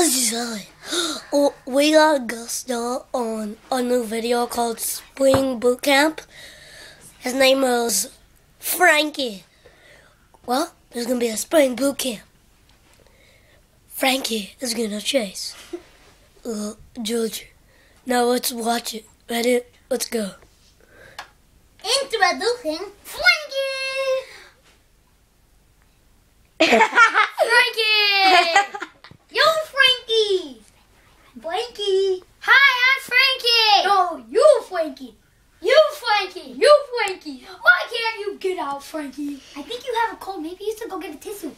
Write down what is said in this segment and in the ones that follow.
This is silly. Oh, we got Gusto on a new video called Spring Boot Camp. His name is Franky. Well, there's gonna be a spring boot camp. Franky is gonna chase Georgia. Now let's watch it. Ready? Let's go. Introducing Franky! Franky! Yo, Franky! Franky! Hi, I'm Franky! No, you, Franky! You, Franky! You, Franky! Why can't you get out, Franky? I think you have a cold. Maybe you should go get a tissue.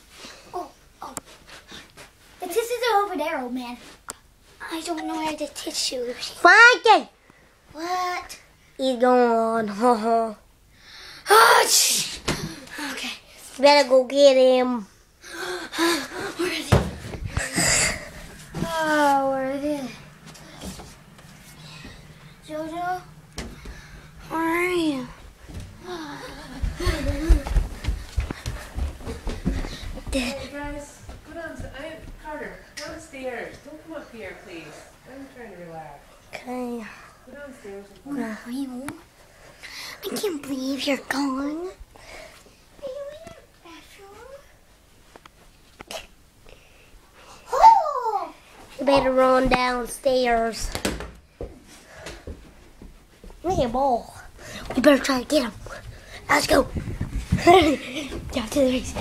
Oh. The tissues are over there, old man. I don't know where the tissues. Franky! What? He's gone. Oh, okay. You better go get him. Where is he? Oh, where is he? Jojo? Where are you? Hey guys, go down. Carter, downstairs. Don't come up here, please. I'm trying to relax. Okay. Go downstairs. Where are you? I can't believe you're gone. Are you in the bathroom? Oh! You better run downstairs. Hey, ball. We better try to get him. Let's go. Down to the race.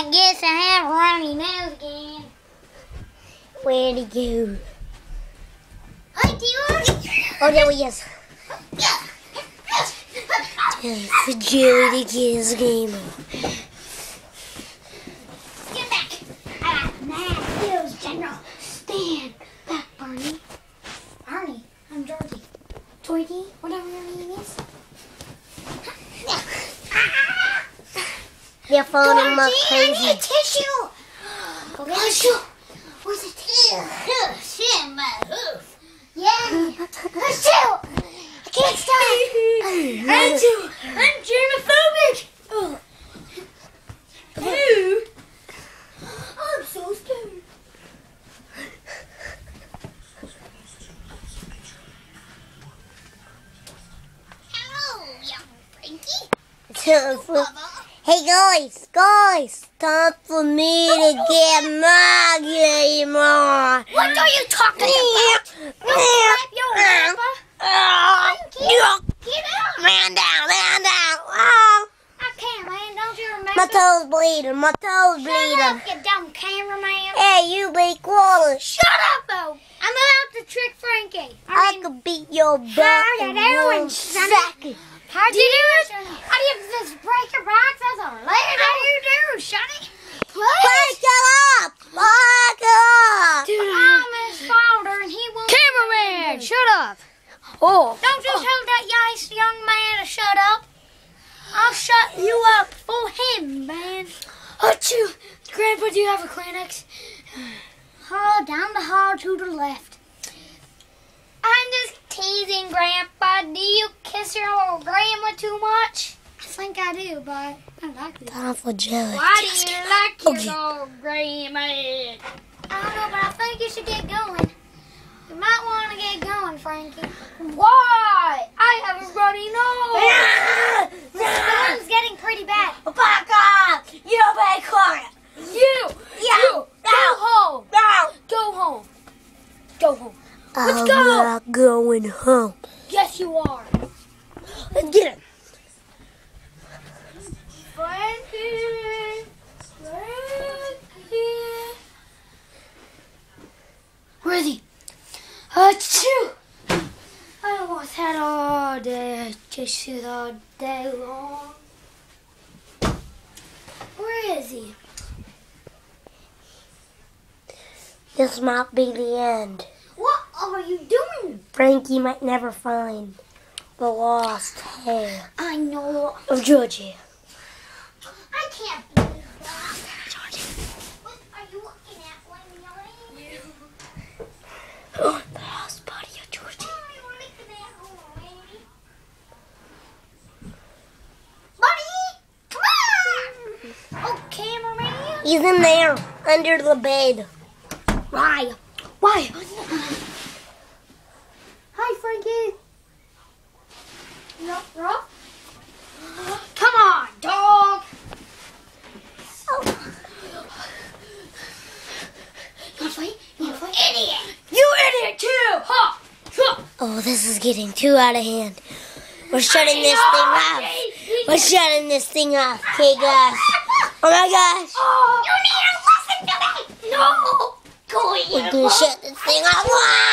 I guess I have runny nose again. Where'd he go? Hi, Tio. Oh, there he is. It's a Jody Kids game. Get back. Mad Hills General. Stand back, Barney. Barney, I'm Georgie. Georgie, whatever your name is. They're phoning him up Georgie, I need a crazy. tissue. Go get a tissue. Where's the tissue? In my hoof. Yeah. Tissue. I can't stop. I'm germophobic! Oh. Ew! I'm so scared. Hello, young Franky. Hey guys, time for me to get my game on. What are you talking about? Slap your grandpa. Get out. Man down. Oh, I can't, man. Don't you remember? my toes bleeding. Shut up, you dumb cameraman. Hey, you be quiet. Shut up, though. I'm about to trick Franky. I could beat your butt How you in doing, 1 sonny? second. How'd you do it? How do you just break your backs as a lady? How you do, Sonny? Wake up! Dude, I'm his father, and he won't. Cameraman, shut up! Oh, Don't you tell that nice young man to shut up. I'll shut you up for him, man. achoo! Grandpa, do you have a Kleenex? Oh, down the hall to the left. I'm just teasing, Grandpa. Do you kiss your old grandma too much? I think I do, but I like it. Time for jelly. Why do you like your Okay. old grandma? I don't know, but I think you should get going. You might want to get going, Franky. Why? I have a runny nose. The storm's getting pretty bad. Back up! You be quiet! You! Go home! Go home! Go home! Let's I'm go! not going home. Yes, you are! Let's get him. Franky! Where is he? Achoo! I almost had all day tissues all day long. Where is he? This might be the end. What are you doing? Franky might never find the lost hair I know. of Georgia. I can't believe that. What are you looking at, Lenny? Oh, the lost body of Georgia. What are you looking at, He's in there, under the bed. Why? Why? Hi, Frankie. Ruff. Come on, dog. Oh. You wanna fight? Idiot! You idiot too! Huh? Oh, this is getting too out of hand. We're shutting this thing off. We're shutting this thing off. Okay, guys. Oh my gosh. Oh, you need to listen to me! No! Go We're gonna shut this thing off.